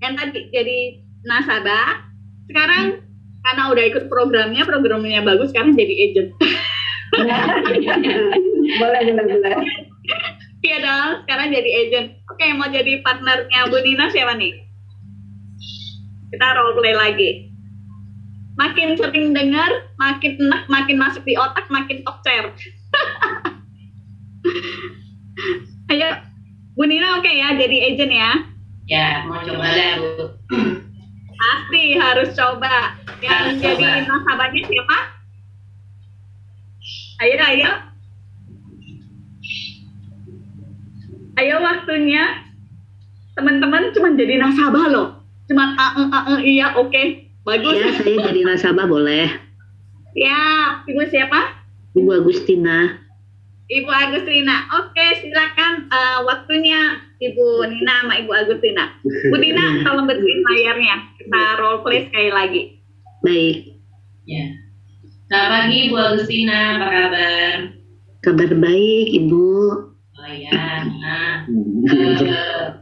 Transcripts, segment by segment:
yang tadi jadi nasabah, sekarang karena udah ikut programnya bagus, sekarang jadi agent. Boleh. Iya dong, sekarang jadi agent. Oke, mau jadi partnernya Bu Nina siapa nih? Kita role play lagi. Makin sering dengar, makin enak, makin masuk di otak, makin tokcer. Ayo, Bu Nina oke ya, jadi agent ya? Ya, mau coba deh Bu. Pasti harus coba. Yang jadi nasabahnya siapa? Ayo. Ayo waktunya. Teman-teman cuma jadi nasabah loh. Cuma iya oke. Bagus. Ya, saya jadi nasabah boleh. Ya, Ibu siapa? Ibu Agustina. Ibu Agustina. Oke, silakan waktunya Ibu Nina sama Ibu Agustina. Bu Nina, tolong bersihin layarnya. Kita role play sekali lagi. Baik. Ya. Selamat pagi Bu Agustina, apa kabar? Kabar baik, Ibu. Oh ya, nah,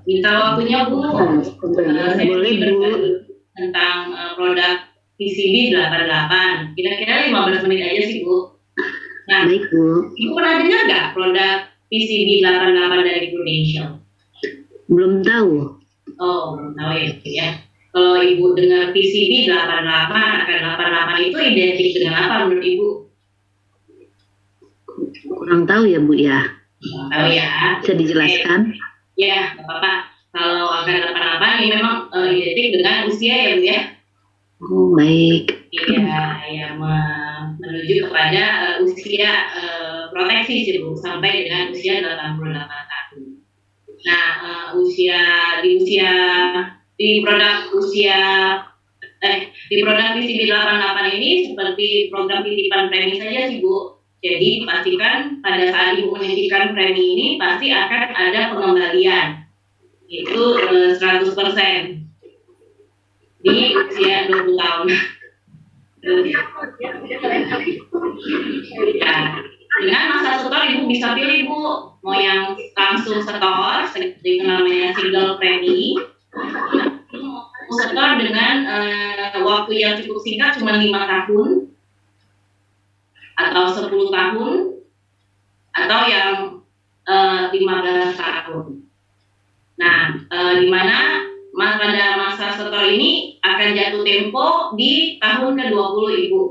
minta waktunya Bu. Boleh Bu. Tentang produk PCB 88. Kira-kira 15 menit aja sih Bu. Nah, Baik Bu. Ibu pernah dengar nggak produk PCB 88 dari Prudential? Belum tahu. Oh, belum tahu ya Bu ya. Kalau Ibu dengar PCB 88, akan 88 itu identik dengan apa menurut Ibu? Kurang tahu ya Bu ya. Kurang tahu ya. Bisa dijelaskan? Ya, nggak apa-apa. Kalau angka 88 ini memang identik dengan usia ya Bu ya. Oh baik. Iya, ya menuju kepada usia proteksi sih Bu, sampai dengan usia 88 tahun. Nah, di produk PCB 88 ini seperti program titipan premi saja sih Bu. Jadi pastikan pada saat Ibu menitipkan premi ini pasti akan ada pengembalian. Itu 100% di usia 20 tahun. Ya, dengan masa setor Ibu bisa pilih Bu, mau yang langsung setor, namanya single premi, setor dengan waktu yang cukup singkat cuma 5 tahun atau 10 tahun atau yang 15 tahun. Nah, di mana pada masa setor ini akan jatuh tempo di tahun ke-20 Ibu.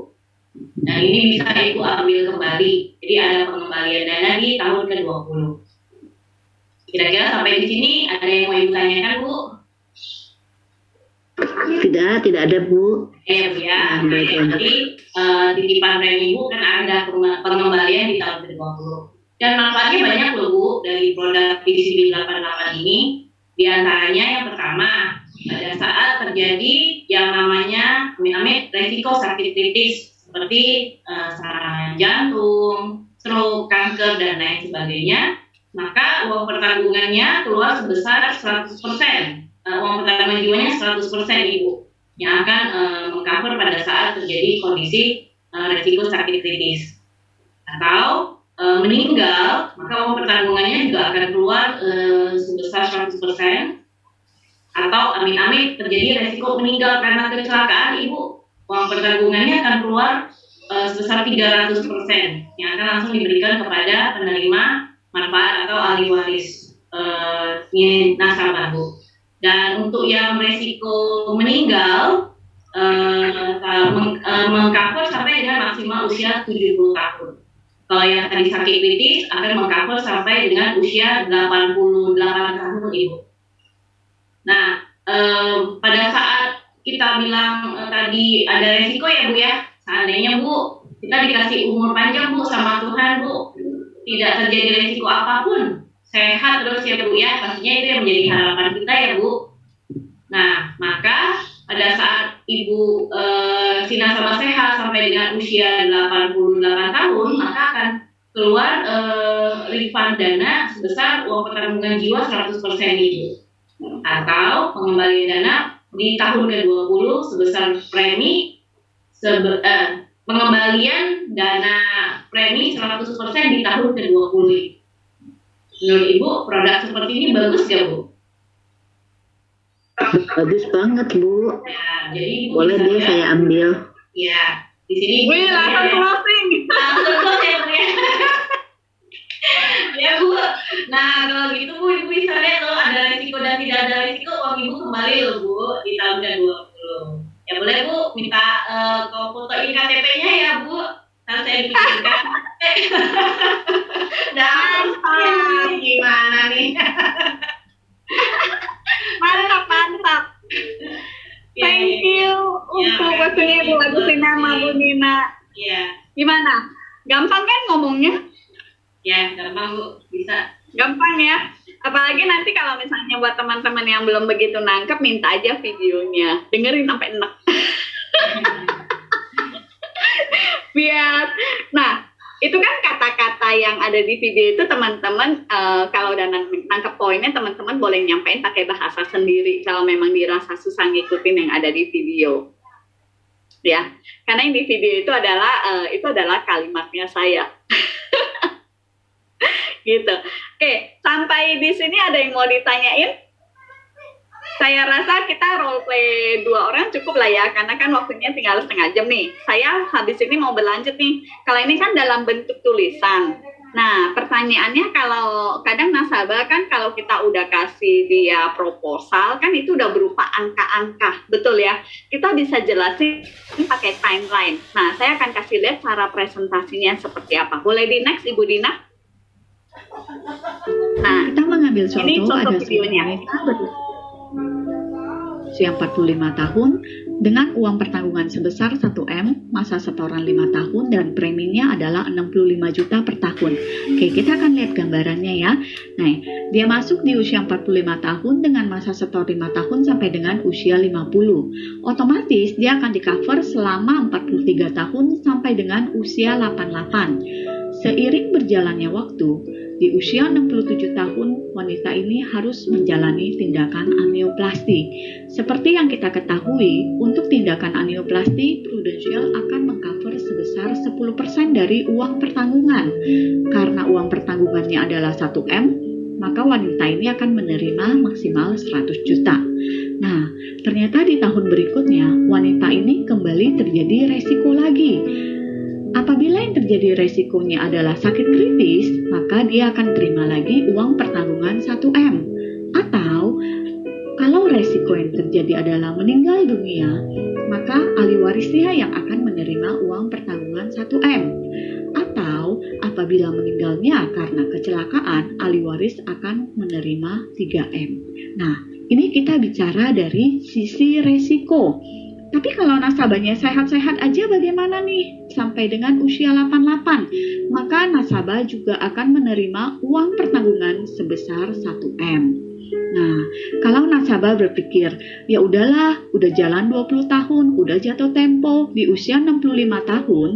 Nah, ini bisa Ibu ambil kembali. Jadi ada pengembalian dana di tahun ke-20. Kira-kira sampai di sini ada yang mau Ibu tanyakan Bu? Tidak ada Bu. Ya Bu ya. Jadi titipan premi Ibu kan ada pengembalian di tahun ke-20. Dan manfaatnya banyak loh Bu dari produk PCB 88 ini. Di antaranya yang pertama, pada saat terjadi yang namanya amit-amit resiko sakit kritis seperti serangan jantung, stroke, kanker, dan lain sebagainya, maka uang pertanggungannya keluar sebesar 100%. Uang pertanggungan jiwanya 100% Ibu, yang akan mengcover pada saat terjadi kondisi resiko sakit kritis. Atau meninggal, maka uang pertanggungannya juga akan keluar sebesar 100%. Atau amit-amit terjadi resiko meninggal karena kecelakaan Ibu, uang pertanggungannya akan keluar sebesar 300%, yang akan langsung diberikan kepada penerima manfaat atau ahli waris nasabah Bu. Dan untuk yang resiko meninggal mengcover sampai dengan maksimal usia 70 tahun. Kalau yang tadi sakit kritis akan mengcover sampai dengan usia 88 tahun Ibu. Nah, pada saat kita bilang tadi ada resiko ya Bu ya, seandainya Bu kita dikasih umur panjang Bu sama Tuhan Bu, tidak terjadi resiko apapun, sehat terus ya Bu ya, pastinya itu yang menjadi harapan kita ya Bu. Nah, maka pada saat Ibu si nasabah sehat sampai dengan usia 88 tahun, maka akan keluar refund dana sebesar uang pertanggungan jiwa 100% itu. Atau pengembalian dana di tahun ke-20 sebesar premi pengembalian dana premi 100% di tahun ke-20. Menurut Ibu produk seperti ini bagus gak Bu? Bagus banget, Bu. Ya, jadi Ibu Boleh bisa deh lihat. saya ambil. Ya, di sini Ibu Wih, bisa langsung lihat. closing. Langsung close ya, Bu ya. Ya Bu, nah kalau gitu Bu, Ibu bisa lihat loh ada resiko dan tidak ada resiko, uang Ibu kembali loh Bu di tahun ke-20. Ya boleh Bu, minta fotoin KTP-nya ya Bu, nanti saya bikinkan. Mantap. Gimana nih? Mantap. Ya, Thank you untuk makasih. waktunya Bu Agustina sama Bu Nina. Iya, Gimana? Gampang kan ngomongnya? ya gampang Bu, bisa. Gampang ya. Apalagi nanti kalau misalnya buat teman-teman yang belum begitu nangkep, minta aja videonya. Dengerin sampai enak. Biar. Nah, itu kan kata-kata yang ada di video itu teman-teman kalau udah nangkep poinnya, teman-teman boleh nyampein pakai bahasa sendiri kalau memang dirasa susah ngikutin yang ada di video. Ya, karena yang di video itu adalah kalimatnya saya. Gitu. Oke, sampai di sini ada yang mau ditanyain? Saya rasa kita role play 2 orang cukup lah ya, karena kan waktunya tinggal setengah jam nih. Saya habis ini mau berlanjut nih. Kalau ini kan dalam bentuk tulisan. Nah, pertanyaannya kalau kadang nasabah kan kalau kita udah kasih dia proposal kan itu udah berupa angka-angka, betul ya? Kita bisa jelasin pakai timeline. Nah, saya akan kasih lihat cara presentasinya seperti apa. Boleh di next, Ibu Dina? Nah, Kita mengambil ini contoh contoh ada videonya. seorang wanita berusia 45 tahun dengan uang pertanggungan sebesar 1M, masa setoran 5 tahun dan preminya adalah 65 juta per tahun. Oke, kita akan lihat gambarannya ya. Nah, dia masuk di usia 45 tahun dengan masa setor 5 tahun sampai dengan usia 50. Otomatis dia akan di-cover selama 43 tahun sampai dengan usia 88. Seiring berjalannya waktu, di usia 67 tahun, wanita ini harus menjalani tindakan anioplasti. Seperti yang kita ketahui, untuk tindakan anioplasti, Prudential akan mengcover sebesar 10% dari uang pertanggungan. Karena uang pertanggungannya adalah 1M, maka wanita ini akan menerima maksimal 100 juta. Nah, ternyata di tahun berikutnya, wanita ini kembali terjadi resiko lagi. Apabila yang terjadi resikonya adalah sakit kritis, maka dia akan terima lagi uang pertanggungan 1M. Atau, kalau resiko yang terjadi adalah meninggal dunia, maka ahli warisnya yang akan menerima uang pertanggungan 1M. Atau, apabila meninggalnya karena kecelakaan, ahli waris akan menerima 3M. Nah, ini kita bicara dari sisi resiko. Tapi kalau nasabahnya sehat-sehat aja bagaimana nih? Sampai dengan usia 88, maka nasabah juga akan menerima uang pertanggungan sebesar 1M. Nah, kalau nasabah berpikir, ya udahlah, udah jalan 20 tahun, udah jatuh tempo, di usia 65 tahun,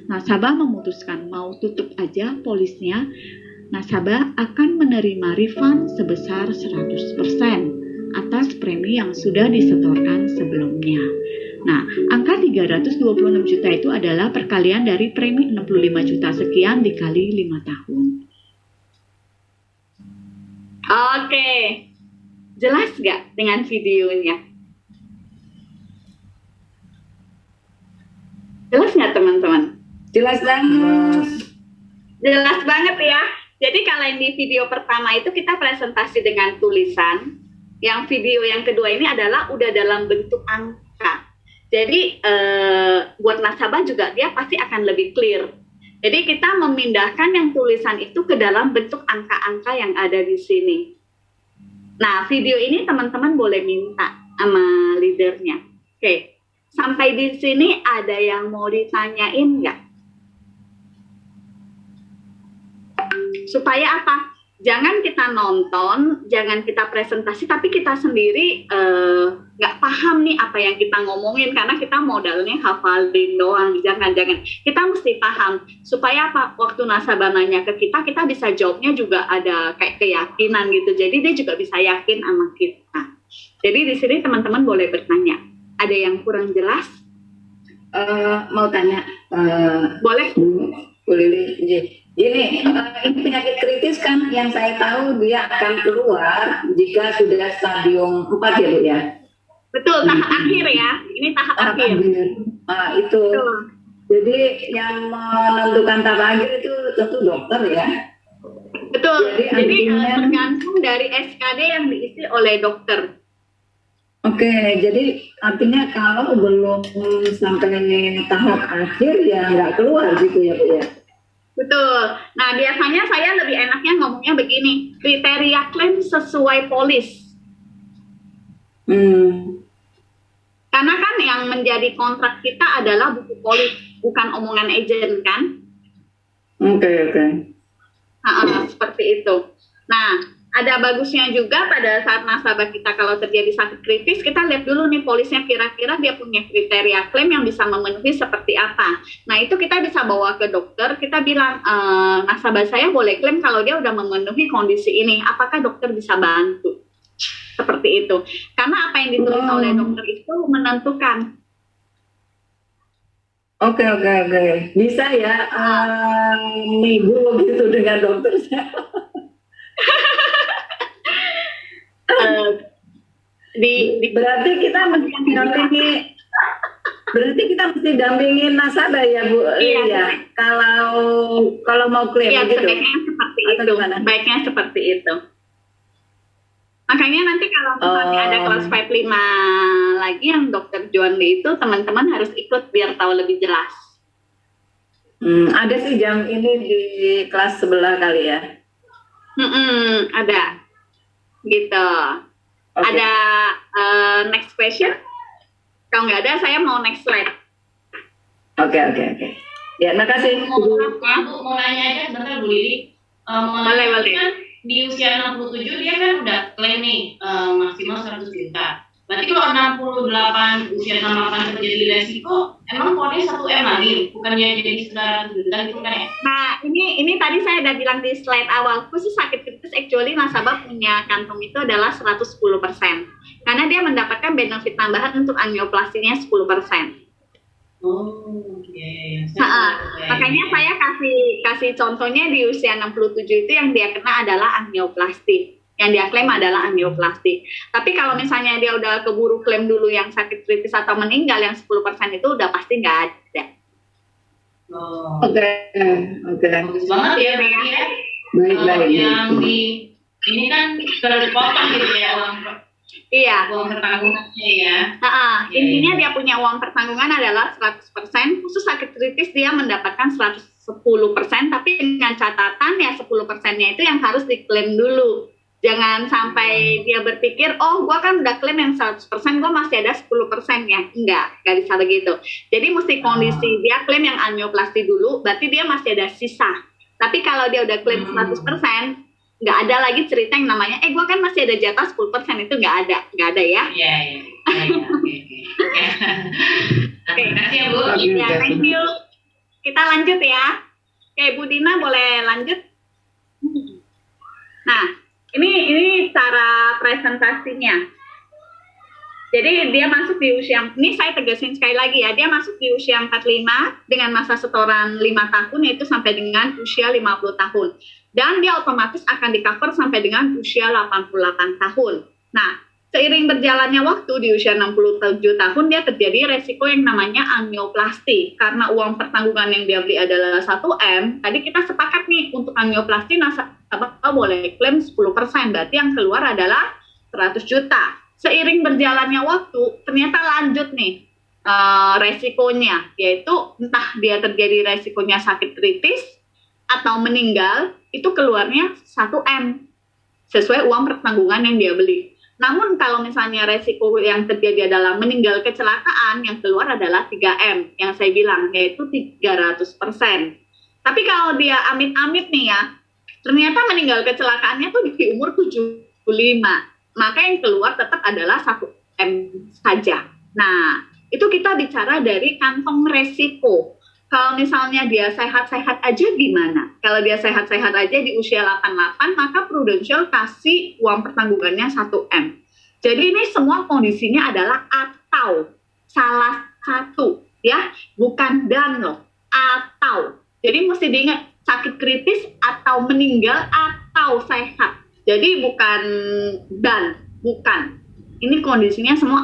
nasabah memutuskan mau tutup aja polisnya, nasabah akan menerima refund sebesar 100% atas premi yang sudah disetorkan sebelumnya. Nah, angka 326 juta itu adalah perkalian dari premi 65 juta sekian dikali 5 tahun. Oke. Jelas nggak dengan videonya? Jelas nggak teman-teman? Jelas banget. Jelas banget ya. Jadi kalau yang di video pertama itu kita presentasi dengan tulisan. Yang video yang kedua ini adalah udah dalam bentuk angka. Jadi buat nasabah juga dia pasti akan lebih clear. Jadi kita memindahkan yang tulisan itu ke dalam bentuk angka-angka yang ada di sini. Nah, video ini teman-teman boleh minta sama leadernya. Oke, sampai di sini ada yang mau ditanyain nggak? Supaya apa? Jangan kita nonton, jangan kita presentasi, tapi kita sendiri nggak paham nih apa yang kita ngomongin karena kita modalnya hafalin doang. Jangan. Kita mesti paham supaya apa? Waktu nasabah nanya ke kita bisa jawabnya juga ada kayak keyakinan gitu. Jadi dia juga bisa yakin sama kita. Jadi di sini teman-teman boleh bertanya. Ada yang kurang jelas? Mau tanya, Boleh. Bu Lili. Ini penyakit kritis kan yang saya tahu dia akan keluar jika sudah stadium 4 ya Bu ya. Betul, tahap akhir ya. Ini tahap akhir. Itu. Betul. Jadi yang menentukan tahap akhir itu tentu dokter ya. Betul. Jadi artinya- tergantung dari SKD yang diisi oleh dokter. Oke, jadi artinya kalau belum sampai tahap akhir ya nggak keluar gitu ya Bu ya. Betul. Nah, biasanya saya lebih enaknya ngomongnya begini, kriteria klaim sesuai polis. Karena kan yang menjadi kontrak kita adalah buku polis, bukan omongan agent kan? Oke. Seperti itu. Nah, ada bagusnya juga pada saat nasabah kita kalau terjadi sakit kritis, kita lihat dulu nih polisnya kira-kira dia punya kriteria klaim yang bisa memenuhi seperti apa. Nah, itu kita bisa bawa ke dokter, kita bilang, nasabah saya boleh klaim kalau dia udah memenuhi kondisi ini, apakah dokter bisa bantu? Seperti itu. Karena apa yang ditulis oleh dokter itu menentukan. Oke. Bisa ya minggu gitu dengan dokter saya. Berarti kita mesti dampingin nasabah ya Bu. Iya. Kalau mau klaim Iya, gitu. sebaiknya seperti Atau itu. gimana? Baiknya seperti itu. Makanya nanti kalau misalnya ada kelas 5 lagi yang dokter Joan Lee itu, teman-teman harus ikut biar tahu lebih jelas. Ada sih jam ini di kelas sebelah kali ya. Ada. Gitu. Oke. Ada next question? Kalau nggak ada, saya mau next slide. Oke. Ya, makasih. Mau nanya aja sebentar Bu Lili. Boleh. Kan di usia 67 dia kan udah klaim nih maksimal 100 juta. Berarti kalau 68 usia 68 terjadi resiko, emang kodenya 1M lagi, bukannya jadi 900 juta gitu kan ya? Nah, ini tadi saya udah bilang di slide awal, khusus sakit kritis actually nasabah punya kantung itu adalah 110%. Karena dia mendapatkan benefit tambahan untuk angioplastinya 10%. Oh, oke. Makanya saya kasih contohnya di usia 67 itu yang dia kena adalah angioplasti. Yang dia klaim adalah angioplasti. Tapi kalau misalnya dia udah keburu klaim dulu yang sakit kritis atau meninggal, yang 10% itu udah pasti nggak ada. Oke. Bagus banget ya berarti ya. Baik. Yang ini kan terpotong gitu ya Iya. uang pertanggungannya ya. Intinya dia punya uang pertanggungan adalah 100%, khusus sakit kritis dia mendapatkan 110%, tapi dengan catatan ya 10%-nya itu yang harus diklaim dulu. Jangan sampai dia berpikir, oh gua kan udah klaim yang 100%, gua masih ada 10%-nya. Enggak bisa begitu. Jadi mesti kondisi dia klaim yang angioplasti dulu, berarti dia masih ada sisa. Tapi kalau dia udah klaim 100%, nggak ada lagi cerita yang namanya, gue kan masih ada jatah 10%, itu nggak ada ya. Iya. Oke. Terima kasih ya Bu. Ya, thank you. Kita lanjut ya. Oke, Bu Dina boleh lanjut. Nah, ini cara presentasinya. Jadi dia masuk di usia, ini saya tegasin sekali lagi ya, dia masuk di usia 45 dengan masa setoran 5 tahun, yaitu sampai dengan usia 50 tahun. Dan dia otomatis akan di-cover sampai dengan usia 88 tahun. Nah, seiring berjalannya waktu di usia 67 tahun, dia terjadi resiko yang namanya angioplasti. Karena uang pertanggungan yang dia beli adalah 1M, tadi kita sepakat nih, untuk angioplasti nasabah boleh klaim 10%, berarti yang keluar adalah 100 juta. Seiring berjalannya waktu, ternyata lanjut nih resikonya, yaitu entah dia terjadi resikonya sakit kritis atau meninggal, itu keluarnya 1M sesuai uang pertanggungan yang dia beli. Namun kalau misalnya resiko yang terjadi adalah meninggal kecelakaan, yang keluar adalah 3M yang saya bilang, yaitu 300%. Tapi kalau dia amit-amit nih ya, ternyata meninggal kecelakaannya tuh di umur 75, maka yang keluar tetap adalah 1M saja. Nah, itu kita bicara dari kantong resiko. Kalau misalnya dia sehat-sehat aja gimana? Kalau dia sehat-sehat aja di usia 88, maka Prudential kasih uang pertanggungannya 1M. Jadi ini semua kondisinya adalah atau salah satu, ya, bukan dan loh, atau. Jadi mesti diingat, sakit kritis atau meninggal atau sehat. Jadi bukan dan, bukan. Ini kondisinya semua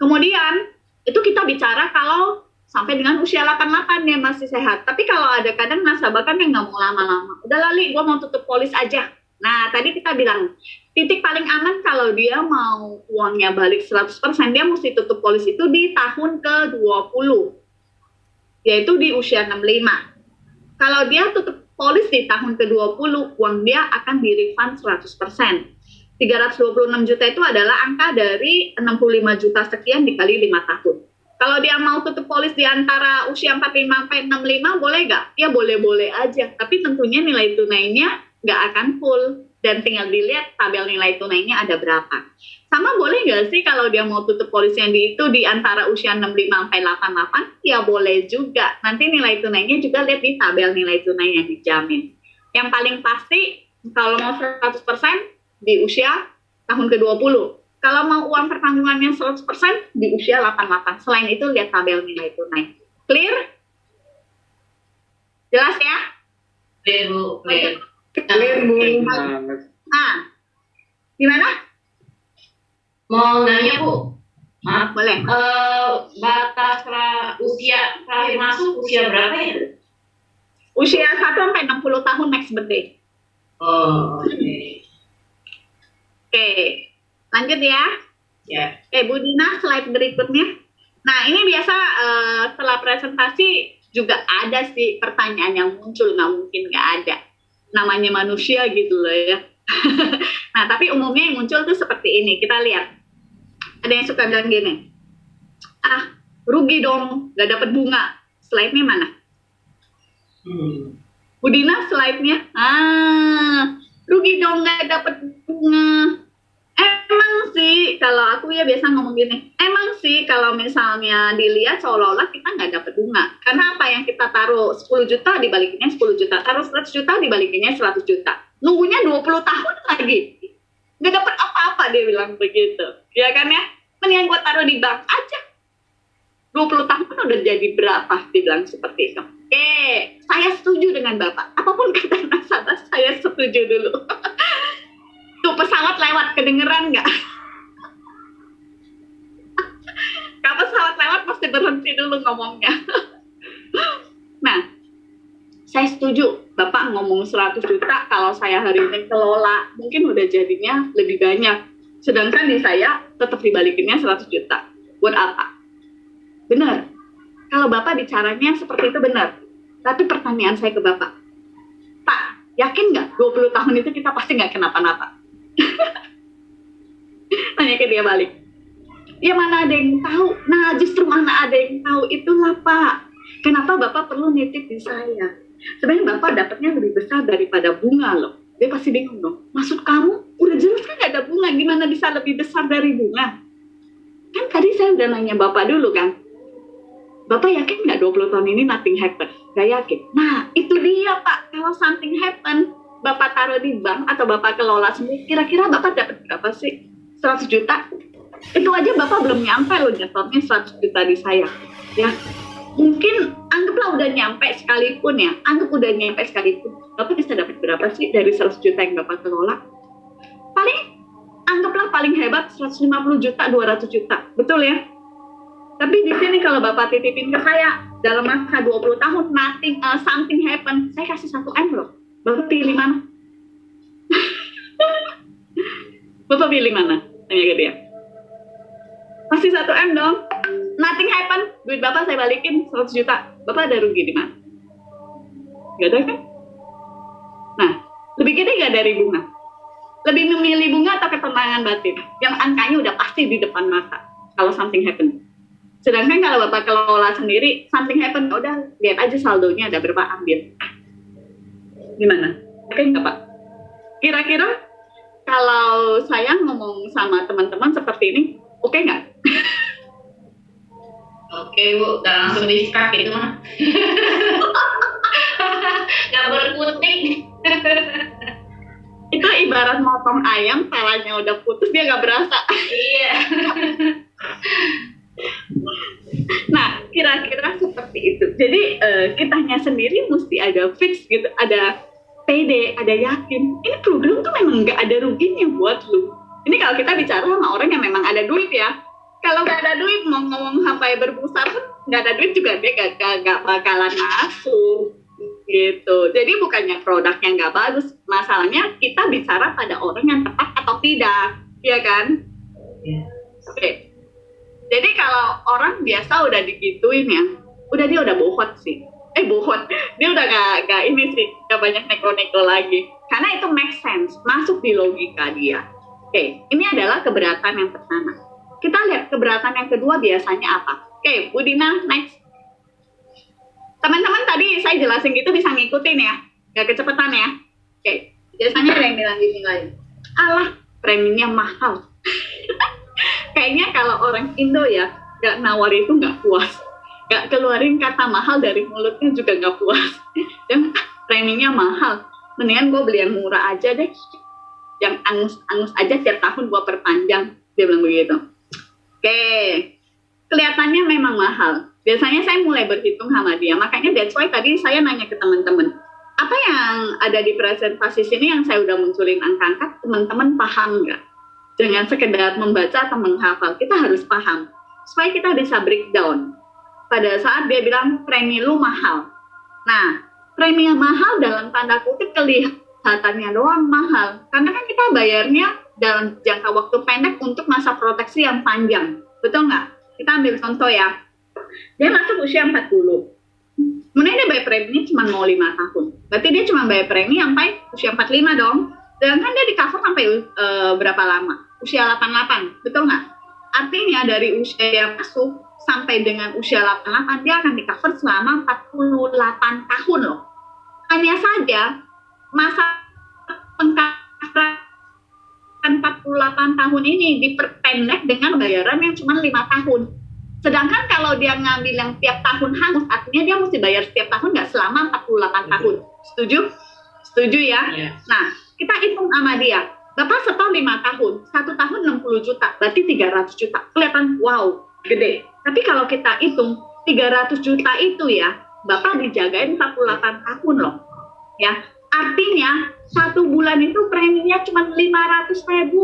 Kemudian itu kita bicara kalau sampai dengan usia 88 dia masih sehat. Tapi kalau ada kadang nasabah kan yang nggak mau lama-lama. Udah Lali, gue mau tutup polis aja. Nah, tadi kita bilang, titik paling aman kalau dia mau uangnya balik 100%, dia mesti tutup polis itu di tahun ke-20. Yaitu di usia 65. Kalau dia tutup polis di tahun ke-20, uang dia akan di-refund 100%. 326 juta itu adalah angka dari 65 juta sekian dikali 5 tahun. Kalau dia mau tutup polis di antara usia 45 sampai 65, boleh nggak? Ya boleh-boleh aja. Tapi tentunya nilai tunainya nggak akan full. Dan tinggal dilihat tabel nilai tunainya ada berapa. Sama boleh nggak sih kalau dia mau tutup polis yang di antara usia 65 sampai 88? Ya boleh juga. Nanti nilai tunainya juga lihat di tabel nilai tunai yang dijamin. Yang paling pasti, kalau mau 100%, di usia tahun ke-20. Kalau mau uang pertanggungannya 100% di usia 88. Selain itu lihat tabel nilai tunai. Clear? Jelas ya? Clear, Bu. Clear. Clear, Bu. Gimana? Mau nanya, Bu? Maaf. Boleh. Batas usia terakhir masuk usia berapa ya? Usia 1 sampai 60 tahun next birthday. Oh, oke. Oke, lanjut ya. Ya. Bu Dina, slide berikutnya. Nah, ini biasa setelah presentasi juga ada sih pertanyaan yang muncul, nggak mungkin nggak ada. Namanya manusia gitu loh ya. Nah, tapi umumnya yang muncul tuh seperti ini. Kita lihat. Ada yang suka bilang gini, rugi dong, nggak dapat bunga. Slide-nya mana? Bu Dina, slide-nya. Rugi dong nggak dapat bunga. Emang sih kalau aku ya biasa ngomong gini, emang sih kalau misalnya dilihat seolah-olah kita nggak dapat bunga. Karena apa yang kita taruh 10 juta dibalikinnya 10 juta, taruh 100 juta dibalikinnya 100 juta. Nunggunya 20 tahun lagi. Nggak dapat apa-apa, dia bilang begitu. Ya kan ya? Mendingan gue taruh di bank aja. 20 tahun udah jadi berapa, dia bilang seperti itu. Saya setuju dengan Bapak. Apapun kata nasabah, saya setuju dulu. Tuh pesawat lewat, kedengeran nggak? Kalau pesawat lewat pasti berhenti dulu ngomongnya. Nah, saya setuju Bapak ngomong 100 juta, kalau saya hari ini kelola, mungkin udah jadinya lebih banyak. Sedangkan di saya tetap dibalikinnya 100 juta. Buat apa? Benar. Kalau Bapak bicaranya seperti itu benar. Tapi pertanyaan saya ke Bapak, Pak, yakin nggak 20 tahun itu kita pasti nggak kenapa-napa? Tanya ke dia balik. Ya mana ada yang tahu? Nah justru mana ada yang tahu, itulah Pak. Kenapa Bapak perlu nitip di saya? Sebenarnya Bapak dapatnya lebih besar daripada bunga loh. Dia pasti bingung dong. Maksud kamu? Udah jelas kan nggak ada bunga, gimana bisa lebih besar dari bunga? Kan tadi saya udah nanya Bapak dulu kan. Bapak yakin nggak 20 tahun ini nothing happen? Gak yakin. Nah, itu dia Pak. Kalau something happen, Bapak taruh di bank atau Bapak kelola sendiri, kira-kira Bapak dapat berapa sih? 100 juta? Itu aja Bapak belum nyampe loh nyetornya 100 juta di saya. Ya, mungkin anggaplah udah nyampe sekalipun ya. Anggap udah nyampe sekalipun. Bapak bisa dapat berapa sih dari 100 juta yang Bapak kelola? Anggaplah paling hebat 150 juta, 200 juta. Betul ya? Tapi di sini kalau Bapak titipin ke saya dalam masa 20 tahun something happen, saya kasih 1 M loh. Bapak pilih mana? Bapak pilih mana? Tanya ke dia. Pasti 1 M dong. Nothing happen, duit Bapak saya balikin 100 juta. Bapak ada rugi di mana? Gak ada kan? Nah, lebih gede gak dari bunga? Lebih memilih bunga atau ketenangan batin? Yang angkanya udah pasti di depan mata. Kalau something happen. Sedangkan kalau Bapak kelola sendiri, something happen, udah lihat aja saldonya ada berapa, ambil. Gimana? Oke nggak Pak? Kira-kira kalau saya ngomong sama teman-teman seperti ini, oke nggak? Oke Bu, udah langsung di-skak itu mah. Gak berkutik. Itu ibarat motong ayam, palanya udah putus, dia nggak berasa. Iya. Nah, kira-kira seperti itu. Jadi kitanya sendiri mesti ada fix gitu, ada pede, ada yakin. Ini program tuh memang nggak ada ruginya buat lu. Ini kalau kita bicara sama orang yang memang ada duit ya. Kalau nggak ada duit mau ngomong sampai berbusa pun nggak ada duit juga dia nggak bakalan masuk gitu. Jadi bukannya produknya nggak bagus, masalahnya kita bicara pada orang yang tepat atau tidak, ya kan? Oke. Jadi kalau orang biasa udah digituin ya, dia udah bohong sih. Bohong, dia udah nggak ini sih, nggak banyak neko-neko lagi. Karena itu make sense, masuk di logika dia. Oke, ini adalah keberatan yang pertama. Kita lihat keberatan yang kedua biasanya apa. Oke, Bu Dina, next. Teman-teman tadi saya jelasin gitu bisa ngikutin ya, nggak kecepatan ya. Oke, biasanya ada yang bilang gini lagi, alah preminya mahal. Kayaknya kalau orang Indo ya, nggak nawar itu nggak puas. Nggak keluarin kata mahal dari mulutnya juga nggak puas. Dan preminya mahal, mendingan gue beli yang murah aja deh. Yang angus-angus aja tiap tahun gue perpanjang. Dia bilang begitu. Oke, kelihatannya memang mahal. Biasanya saya mulai berhitung sama dia. Makanya that's why tadi saya nanya ke teman-teman. Apa yang ada di presentasi sini yang saya udah munculin angka-angka, teman-teman paham nggak? Jangan sekedar membaca atau menghafal. Kita harus paham. Supaya kita bisa breakdown. Pada saat dia bilang premi lu mahal. Nah, premi yang mahal dalam tanda kutip kelihatannya doang mahal. Karena kan kita bayarnya dalam jangka waktu pendek untuk masa proteksi yang panjang. Betul nggak? Kita ambil contoh ya. Dia masuk usia 40. Kemudian dia bayar preminya cuma mau 5 tahun. Berarti dia cuma bayar premi sampai usia 45 dong. Sedangkan dia di cover sampai berapa lama? Usia 88. Betul nggak? Artinya dari usia yang masuk sampai dengan usia 88 dia akan di cover selama 48 tahun loh. Hanya saja masa pengcoveran 48 tahun ini diperpendek dengan bayaran yang cuma 5 tahun. Sedangkan kalau dia ngambil yang tiap tahun hangus, artinya dia mesti bayar setiap tahun nggak selama 48 tahun. Setuju? Setuju ya? Nah, kita hitung sama dia. Bapak setor 5 tahun, 1 tahun 60 juta, berarti 300 juta. Kelihatan, wow, gede. Tapi kalau kita hitung 300 juta itu ya, Bapak dijagain 48 tahun loh. Ya, artinya 1 bulan itu preminya cuma 500.000.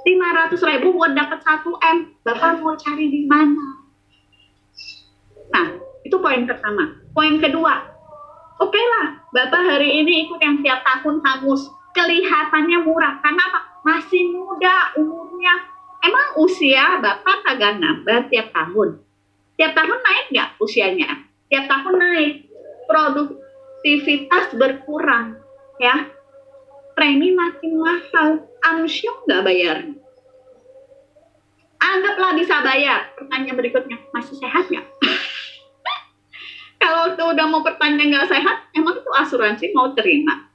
500.000 buat dapat 1 M. Bapak mau cari di mana? Nah, itu poin pertama. Poin kedua, oke lah, Bapak hari ini ikut yang tiap tahun hangus. Kelihatannya murah, karena apa? Masih muda umurnya. Emang usia Bapak kagak nambah tiap tahun? Tiap tahun naik nggak usianya? Tiap tahun naik. Produktivitas berkurang, ya. Premi makin mahal. Amsyong nggak bayar? Anggaplah bisa bayar. Pertanyaan berikutnya, masih sehat nggak? Kalau tuh udah mau pertanyaan nggak sehat, emang itu asuransi mau terima?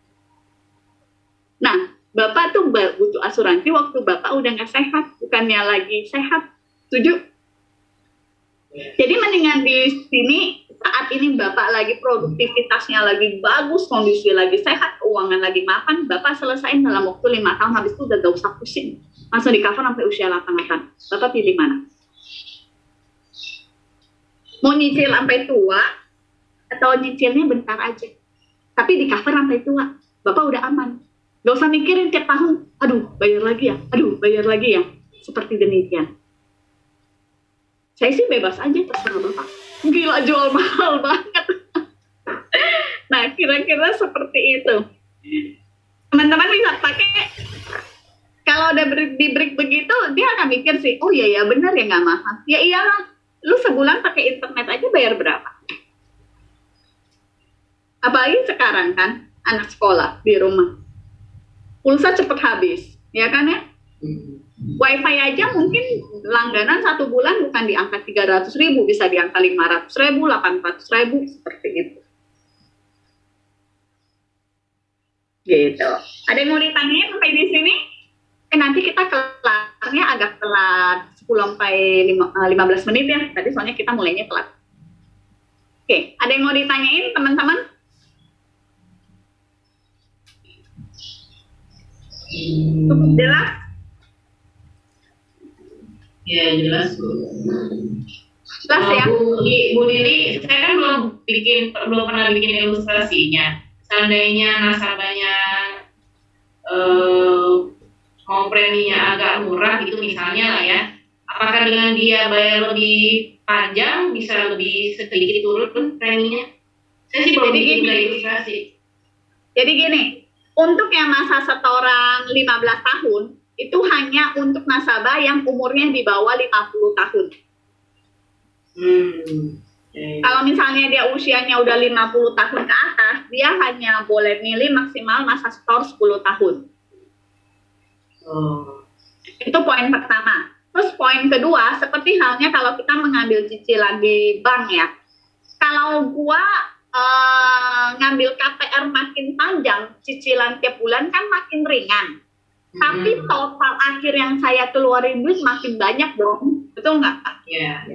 Nah, Bapak tuh butuh asuransi waktu Bapak udah nggak sehat, bukannya lagi sehat. Setuju? Jadi mendingan di sini saat ini Bapak lagi produktivitasnya lagi bagus, kondisi lagi sehat, keuangan lagi mapan, Bapak selesaiin dalam waktu 5 tahun, habis itu udah gak usah pusing. Langsung di cover sampai usia 88. Bapak pilih mana? Mau nyicil sampai tua, atau nyicilnya bentar aja, tapi di cover sampai tua, Bapak udah aman. Gak usah mikirin tiap tahun, aduh bayar lagi ya, seperti demikian. Saya sih bebas aja, terserah Bapak. Gila, jual mahal banget. Nah, kira-kira seperti itu. Teman-teman bisa pakai, kalau udah di break begitu, dia akan mikir sih, oh iya benar ya nggak mahal. Ya iyalah, lu sebulan pakai internet aja bayar berapa? Apalagi sekarang kan, anak sekolah di rumah. Pulsa cepet habis, ya kan ya? Wifi aja mungkin langganan 1 bulan bukan di angka 300.000, bisa di angka 500.000, 800.000, seperti itu. Gitu. Ada yang mau ditanyain sampai di sini? Nanti kita kelarnya agak telat 10 sampai 15 menit ya. Tadi soalnya kita mulainya telat. Oke, ada yang mau ditanyain teman-teman? Cukup jelas? Ya jelas Bu. Jelas ya? Bu Lili, saya kan belum pernah bikin ilustrasinya. Seandainya nasabahnya mau preminya agak murah gitu misalnya lah ya, apakah dengan dia bayar lebih panjang bisa lebih sedikit turun preminya? Saya sih belum Jadi bikin gini. ilustrasi. Jadi gini, untuk yang masa setoran 15 tahun, itu hanya untuk nasabah yang umurnya di bawah 50 tahun. Kalau misalnya dia usianya udah 50 tahun ke atas, dia hanya boleh milih maksimal masa setor 10 tahun. Oh. Itu poin pertama. Terus poin kedua, seperti halnya kalau kita mengambil cicilan di bank ya. Kalau gua ngambil KPR makin panjang, cicilan tiap bulan kan makin ringan. Tapi total akhir yang saya keluarin duit makin banyak dong. Betul nggak, Pak? Iya.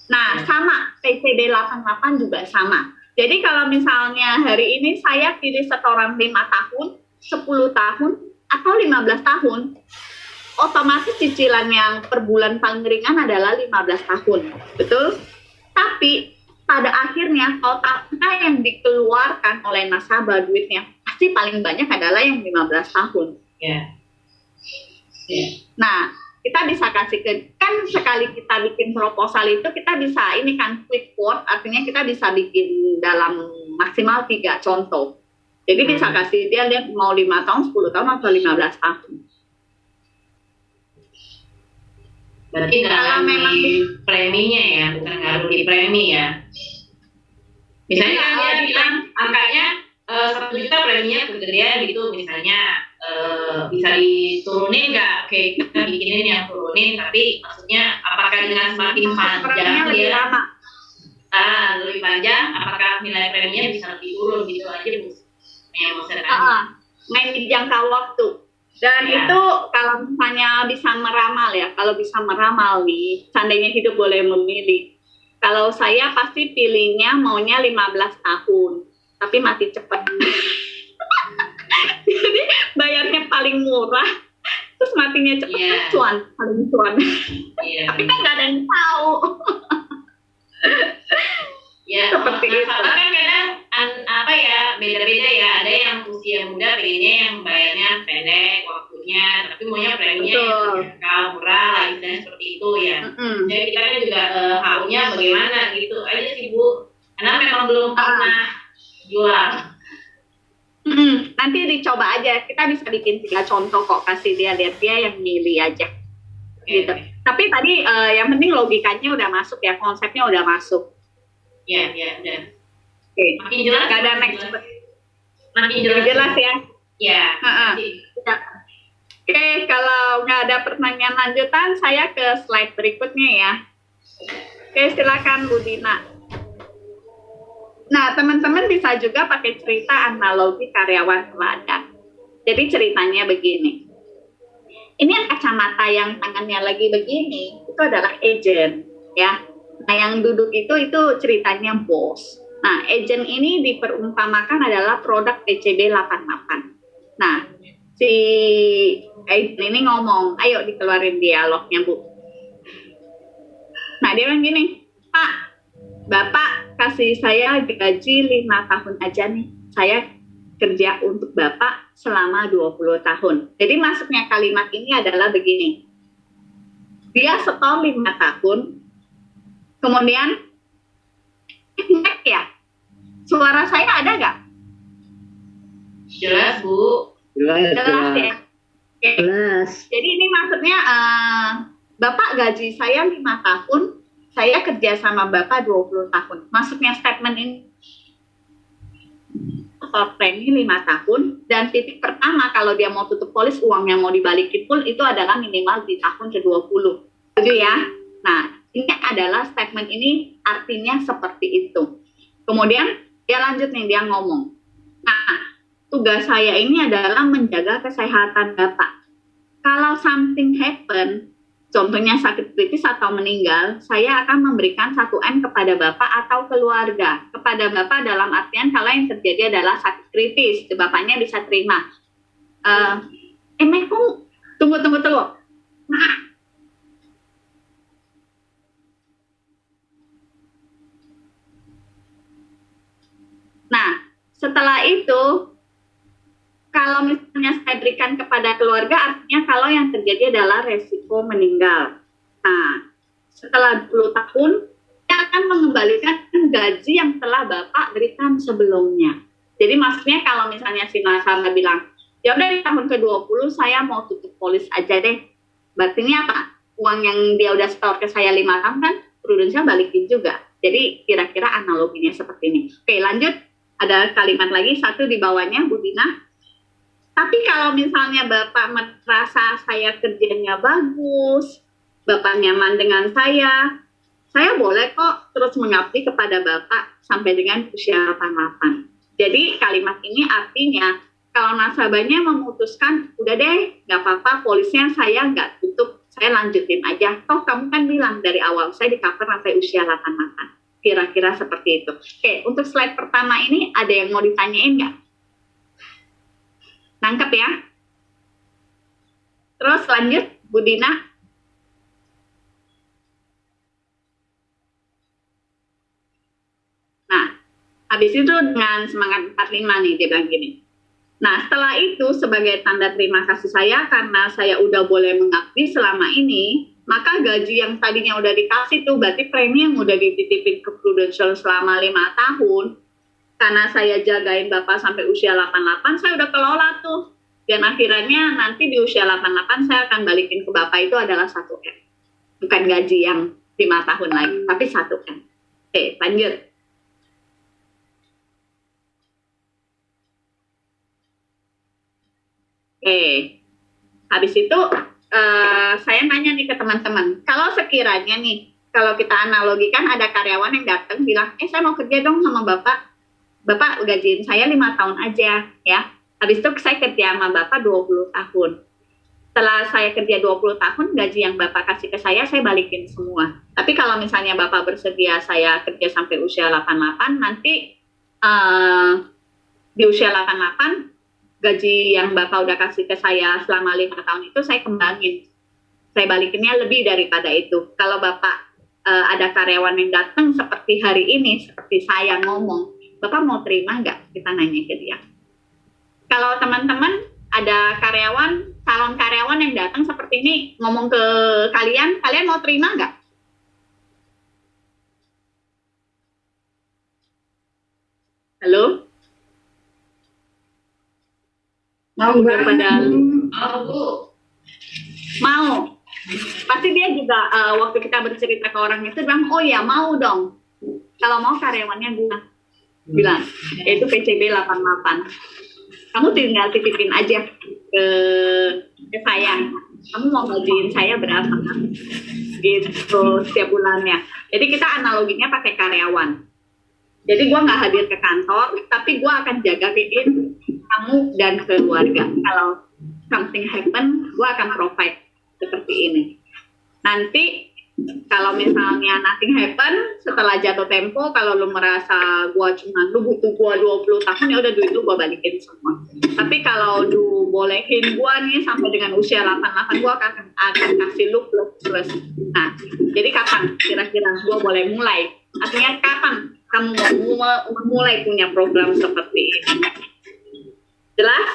Nah, sama. PCB 88 juga sama. Jadi kalau misalnya hari ini saya pilih setoran 5 tahun, 10 tahun, atau 15 tahun, otomatis cicilan yang per bulan paling ringan adalah 15 tahun. Betul? Tapi pada akhirnya totalnya yang dikeluarkan oleh nasabah duitnya pasti paling banyak adalah yang 15 tahun. Iya. Nah, kita bisa kasih kan sekali kita bikin proposal itu kita bisa ini kan quick quote, artinya kita bisa bikin dalam maksimal 3 contoh. Jadi bisa kasih dia lihat mau 5 tahun, 10 tahun atau 15 tahun. Berarti nggak Kalau ngaruh memang di preminya ya, bukan ngaruh di premi ya. Misalnya Iya, dia iya. bilang angkanya 1 juta preminya kegedean gitu, misalnya bisa diturunin nggak? Oke, kita bikinin yang turunin, tapi maksudnya apakah dengan semakin Setorannya panjang lebih dia lama. lebih panjang, apakah nilai preminya bisa lebih turun gitu aja Bu? Yang mau saya tanya. Main di jangka waktu. Dan Ya. itu kalau misalnya bisa meramal ya, kalau bisa meramal nih, seandainya hidup boleh memilih. Kalau saya pasti pilihnya maunya 15 tahun, tapi mati cepat. Jadi bayarnya paling murah, terus matinya cepat, Iya. cuan, paling cuan. Iya. Tapi kan nggak ada yang tahu. Ya, Seperti itu. nasabah kan kadang apa ya, beda-beda ya. Ada yang usia muda pengennya yang bayarnya pendek waktunya, tapi maunya preminya yang Betul. terjangkau, murah lah, istilahnya seperti itu ya. Jadi kita kan juga maunya bagaimana gitu aja sih Bu. Karena memang belum pernah jual. Nanti dicoba aja, kita bisa bikin 3 contoh kok, kasih dia lihat, dia yang milih aja. Gitu. Tapi tadi yang penting logikanya udah masuk ya, konsepnya udah masuk. Ya, udah. Oke. Makin jelas. Gak ada makin next. jelas. Makin Lebih jelas. jelas ya. Ya. Ha-ha. makasih. Oke, kalau nggak ada pertanyaan lanjutan, saya ke slide berikutnya ya. Oke, silakan Bu Dina. Nah, teman-teman bisa juga pakai cerita analogi karyawan teladan. Jadi ceritanya begini. Ini yang kacamata yang tangannya lagi begini, itu adalah agent, ya. Nah, yang duduk itu ceritanya bos. Nah, agent ini diperumpamakan adalah produk PCB 88. Nah, si agent ini ngomong, ayo dikeluarin dialognya, Bu. Nah, dia bilang gini, Pak, Bapak kasih saya gaji 5 tahun aja nih. Saya kerja untuk Bapak selama 20 tahun. Jadi maksudnya kalimat ini adalah begini. Dia setor 5 tahun, kemudian ya, suara saya ada nggak? Jelas Bu. Jelas ya. Oke. Jelas. Jadi ini maksudnya Bapak gaji saya 5 tahun, saya kerja sama Bapak 20 tahun. Maksudnya statement ini premi 5 tahun, dan titik pertama kalau dia mau tutup polis, uangnya mau dibalikin pun itu adalah minimal di tahun ke-20. Setuju ya? Nah, ini adalah statement ini artinya seperti itu. Kemudian dia lanjut nih, dia ngomong, nah, tugas saya ini adalah menjaga kesehatan Bapak. Kalau something happen, contohnya sakit kritis atau meninggal, saya akan memberikan 1M kepada Bapak atau keluarga. Kepada Bapak dalam artian kalau yang terjadi adalah sakit kritis, Bapaknya bisa terima. Mek, tunggu. Nah, setelah itu, kalau misalnya saya berikan kepada keluarga, artinya kalau yang terjadi adalah resiko meninggal. Nah, setelah 20 tahun, dia akan mengembalikan gaji yang telah Bapak berikan sebelumnya. Jadi maksudnya kalau misalnya si nasabah bilang, ya udah di tahun ke-20 saya mau tutup polis aja deh. Berarti ini apa? Uang yang dia udah store ke saya 5 tahun kan, Prudential balikin juga. Jadi kira-kira analoginya seperti ini. Oke, lanjut. Ada kalimat lagi, satu di bawahnya, Bu Dina. Tapi kalau misalnya Bapak merasa saya kerjanya bagus, Bapak nyaman dengan saya boleh kok terus mengabdi kepada Bapak sampai dengan usia 88. Jadi kalimat ini artinya kalau nasabahnya memutuskan, udah deh, nggak apa-apa, polisnya saya nggak tutup, saya lanjutin aja. Toh kamu kan bilang dari awal saya di cover sampai usia 88. Kira-kira seperti itu. Oke, untuk slide pertama ini ada yang mau ditanyain nggak? Nangkep ya? Terus lanjut, Bu Dina. Nah, habis itu dengan semangat 45 nih, dia bilang gini. Nah, setelah itu sebagai tanda terima kasih saya karena saya udah boleh mengabdi selama ini, maka gaji yang tadinya udah dikasih tuh, berarti premi yang udah dititipin ke Prudential selama 5 tahun, karena saya jagain Bapak sampai usia 88, saya udah kelola tuh. Dan akhirnya nanti di usia 88 saya akan balikin ke Bapak itu adalah 1M. Bukan gaji yang 5 tahun lagi, tapi 1M. Oke, lanjut. Oke, habis itu saya nanya nih ke teman-teman, kalau sekiranya nih, kalau kita analogikan ada karyawan yang datang bilang, saya mau kerja dong sama Bapak gajiin saya 5 tahun aja, ya. Habis itu saya kerja sama Bapak 20 tahun. Setelah saya kerja 20 tahun, gaji yang Bapak kasih ke saya balikin semua. Tapi kalau misalnya Bapak bersedia saya kerja sampai usia 88, nanti di usia 88, gaji yang Bapak udah kasih ke saya selama 5 tahun itu saya kembangin. Saya balikinnya lebih daripada itu. Kalau Bapak ada karyawan yang datang seperti hari ini, seperti saya ngomong, Bapak mau terima nggak? Kita nanya ke dia. Kalau teman-teman ada calon karyawan yang datang seperti ini, ngomong ke kalian mau terima nggak? Halo? Mau Pada Bu. mau. Pasti dia juga waktu kita bercerita ke orang itu bilang, oh ya mau dong. Kalau mau karyawannya bilang, yaitu PCB 88. Kamu tinggal titipin aja ke saya. Kamu mau gajiin saya berapa? Gitu setiap bulannya. Jadi kita analoginya pakai karyawan. Jadi gue nggak hadir ke kantor, tapi gue akan jagain kamu dan keluarga. Kalau something happen, gue akan provide seperti ini. Nanti kalau misalnya nothing happen, setelah jatuh tempo, kalau lu merasa lu butuh gue 20 tahun, ya udah duit lu gue balikin semua. Tapi kalau lu bolehin gue nih sampai dengan usia 88, gue akan kasih lu plus. Nah, jadi kapan kira-kira gue boleh mulai? Artinya kapan kamu mau mulai punya program seperti ini? Jelas?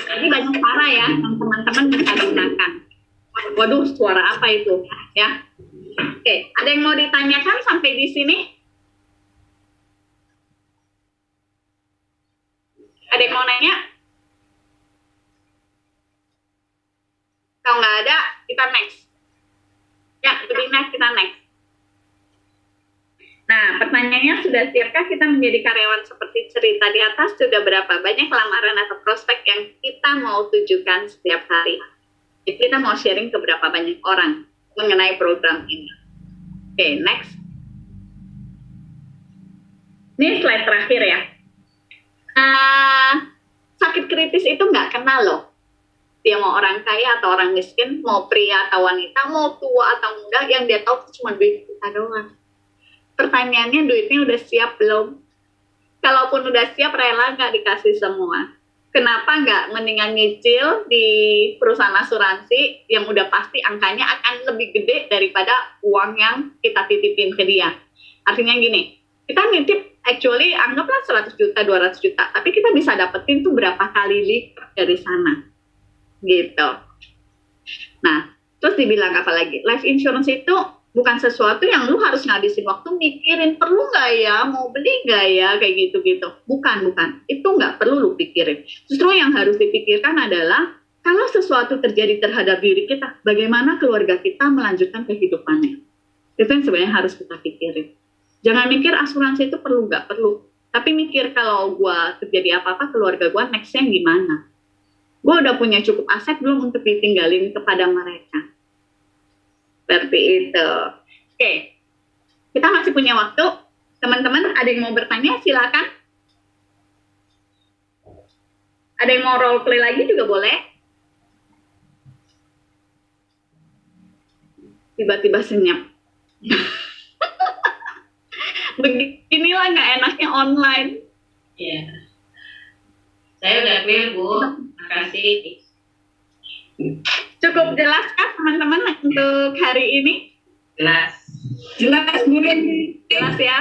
Jadi banyak cara ya yang teman-teman bisa gunakan. Waduh, suara apa itu? Ya. Oke, ada yang mau ditanyakan sampai di sini? Ada yang mau nanya? Kalau nggak ada, kita next. Ya, Budina, kita next. Nah, pertanyaannya, sudah siapkah kita menjadi karyawan seperti cerita di atas? Sudah berapa banyak lamaran atau prospek yang kita mau tujukan setiap hari? Jadi kita mau sharing ke berapa banyak orang mengenai program ini. Oke, next. Ini slide terakhir ya. Sakit kritis itu nggak kenal loh. Dia mau orang kaya atau orang miskin, mau pria atau wanita, mau tua atau muda, yang dia tahu cuma duit kita doang. Pertanyaannya, duitnya udah siap belum? Kalaupun udah siap, rela nggak dikasih semua? Kenapa nggak mendingan nyicil di perusahaan asuransi yang udah pasti angkanya akan lebih gede daripada uang yang kita titipin ke dia? Artinya gini, kita nitip actually anggaplah 100 juta, 200 juta, tapi kita bisa dapetin tuh berapa kali lipat dari sana. Gitu. Nah, terus Terus dibilang apa lagi? Life insurance itu bukan sesuatu yang lu harus ngabisin waktu mikirin perlu nggak ya, mau beli nggak ya, kayak gitu-gitu. Bukan. Itu nggak perlu lu pikirin. Justru yang harus dipikirkan adalah kalau sesuatu terjadi terhadap diri kita, bagaimana keluarga kita melanjutkan kehidupannya. Itu yang sebenarnya harus kita pikirin. Jangan mikir asuransi itu perlu nggak perlu. Tapi mikir kalau gue terjadi apa-apa, keluarga gue next-nya gimana. Gue udah punya cukup aset belum untuk ditinggalin kepada mereka. Seperti itu. Oke. Kita masih punya waktu. Teman-teman ada yang mau bertanya? Silakan. Ada yang mau role play lagi juga boleh. Tiba-tiba senyap. Beginilah nggak enaknya online. Iya. Saya udah clear, Bu. Makasih. Cukup jelas kan teman-teman untuk hari ini? Jelas. Jelas Bu. Jelas ya?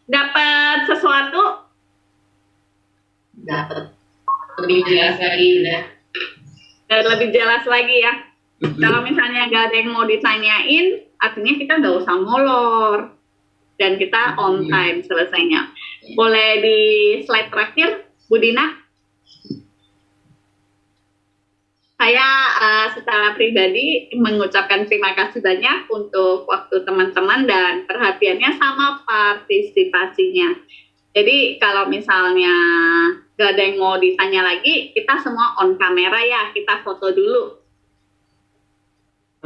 Dapat sesuatu? Dapat lebih jelas lagi udah. Dan lebih jelas lagi ya. Kalau misalnya nggak ada yang mau ditanyain, artinya kita nggak usah molor. Dan kita on time selesainya. Boleh di slide terakhir, Bu Dina? Saya secara pribadi mengucapkan terima kasih banyak untuk waktu teman-teman dan perhatiannya sama partisipasinya. Jadi kalau misalnya nggak ada yang mau ditanya lagi, kita semua on kamera ya, kita foto dulu.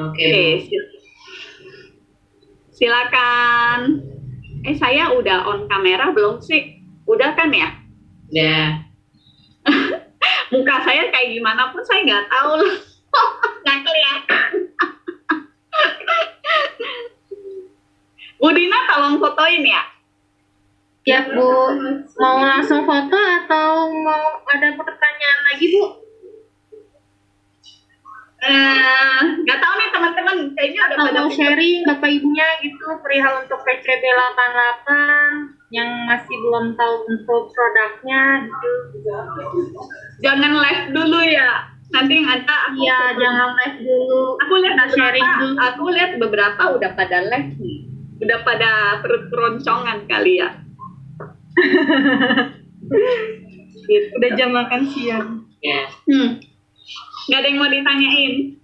Oke, silakan. Saya udah on kamera belum sih? Udah kan ya? Ya. Muka saya kayak gimana pun saya nggak tahu loh. Nggak kelihatan. Bu Dina tolong fotoin ya. Ya Bu, mau langsung foto atau mau ada pertanyaan lagi Bu? Nggak tahu nih teman-teman, kayaknya ada Atau pada mau sharing Bapak Ibunya gitu perihal untuk PCB 88 yang masih belum tahu untuk produknya gitu. Jangan live dulu ya. Nanti yang ada aku Iya, jangan live dulu. Aku lihat Kita sharing dulu. Aku lihat beberapa udah pada live nih. Udah pada perut keroncongan kali ya. Gitu. Udah jam makan siang. Ya. Nggak ada yang mau ditanyain.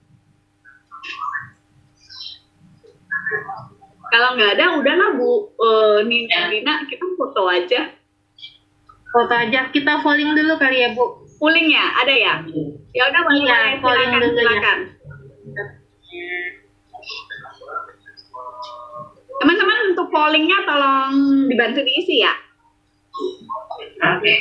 Kalau nggak ada, udahlah Bu Nina Dina, kita foto aja. Foto aja, kita polling dulu kali ya Bu. Polling ya, ada ya? Ya udah, Iya, polling dulu ya. silakan. Teman-teman untuk pollingnya tolong dibantu diisi ya. Oke.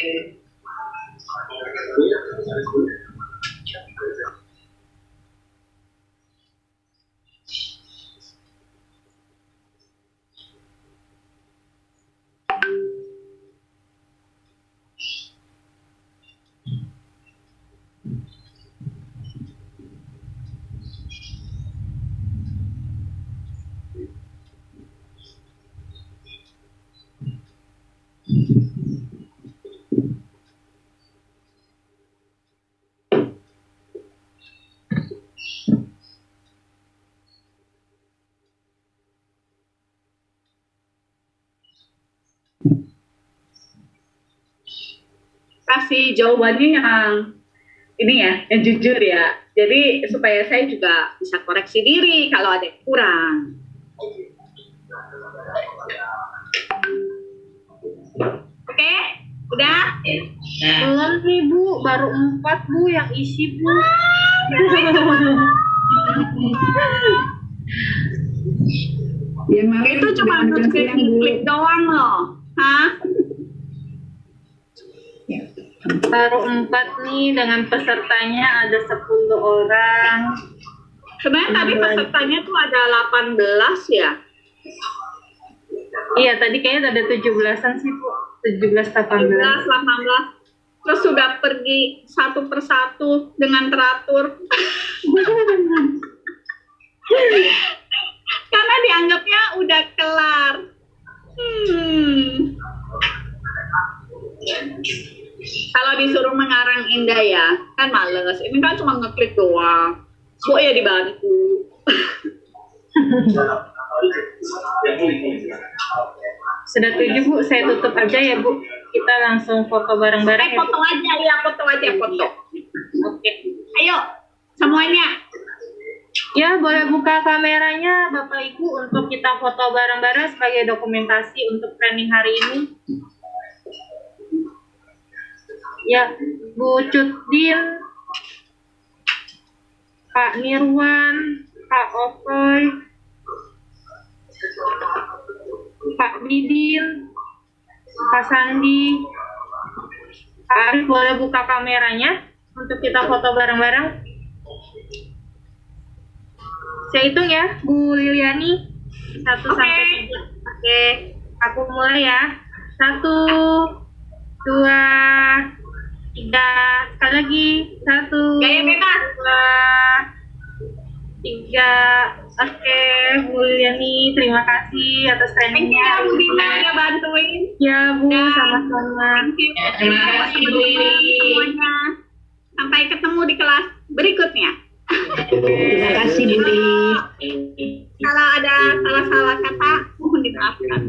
Kasih jawabannya yang ini ya, yang jujur ya. Jadi supaya saya juga bisa koreksi diri kalau ada yang kurang. Oke, udah? Nah, Belum nih Bu, baru 4 Bu yang isi Bu. Ya, Mami, Itu cuma untuk klik doang loh. Hah? Baru 4 nih, dengan pesertanya ada 10 orang. Sebenarnya tadi pesertanya tuh ada 18 ya. Iya, tadi kayaknya ada 17-an sih Bu. 17, 18. 18. Terus sudah pergi satu persatu dengan teratur. Karena dianggapnya udah kelar. Kalau disuruh mengarang indah ya, kan males. Ini kan cuma ngeklik doang. Bu ya dibantu. Sudah 7 Bu, saya tutup aja ya Bu. Kita langsung foto bareng-bareng ya Bu. Foto aja ya, foto aja foto. Oke. Ayo semuanya. Ya, boleh buka kameranya Bapak Ibu untuk kita foto bareng-bareng sebagai dokumentasi untuk training hari ini. Ya, Bu Cutdin, Pak Nirwan, Pak Okoy, Pak Didin, Pak Sandi, Pak Arif, boleh buka kameranya untuk kita foto bareng-bareng. Saya hitung ya, Bu Liliani, 1 sampai 3. Oke, aku mulai ya. 1, 2, 3, sekali lagi. 1, Gaya bebas. 2, 3. Oke, Bu Liliani, terima kasih atas Thank you trainingnya. ya Bu Dina udah bantuin. Ya Bu, Ya. sama-sama. Thank you. Terima kasih, Bu Lili. Semuanya. Sampai ketemu di kelas berikutnya. Terima kasih Bu Li. Kalau ada salah-salah kata, mohon dimaafkan.